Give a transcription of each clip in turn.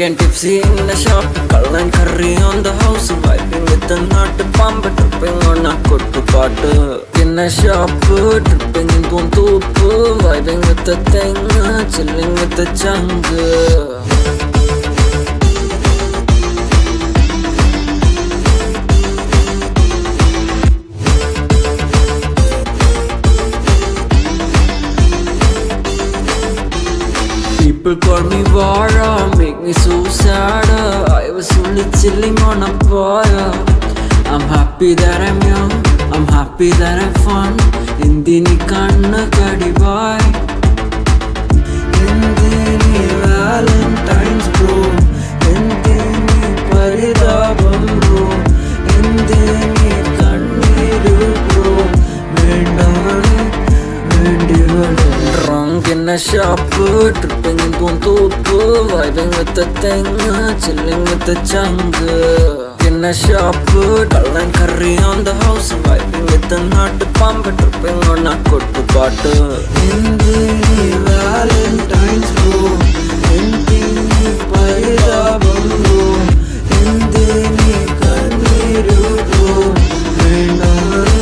Drunk and tipsy in the shop, cull and curry on the house, vibing with the nut pump, tripping on a kuttu paatu. In a shop, tripping in Puntupu, vibing with the thing, chilling with the jungle. People call me Vara, make me so sad. I was only chilling on a bar. I'm happy that I'm young, I'm happy that I'm fun. Indini kanna kadi boy, Indini Valentine's bro, Indini paridabam bro, Indini kanniru bro, vendavale vendivale. Drunk in a shop, tripping in Puntupu, vibing with the thing, chilling with the jungle. In a shop, cull and curry on the house, vibing with the nut pump, tripping on a kuttu paatu. Indini Valentine's bro, Indini paridabam bro, Indini kanniru bro, vendavale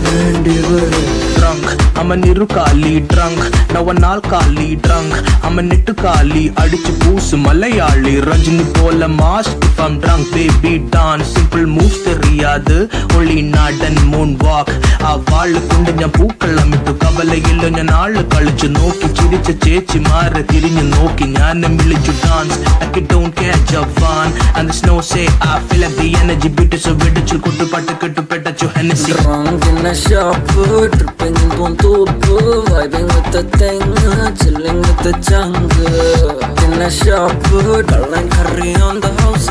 vendivale. Drunk, I'm a nirukali drunk. Now a nalkali drunk. I'm a nittukali adichu poosu malayali. Rajini pola mask if I'm drunk. Baby dance, simple moves theriyadu. Only nod and moonwalk. Avaalu kundu njan pookalam ittu kavalayilla njan naalu kalichu nokki chiricha chechi maara thirinju nokki njanam vilichu dance like it don't catch a van. And the snow say I feel like the energy bitu so vidichu kuttu pattu kettu petachu Hennessy. Drunk in a shop, tripping in Puntupu, vibing with the thing, chilling with the jungle. In a shop, cull and curry on the house,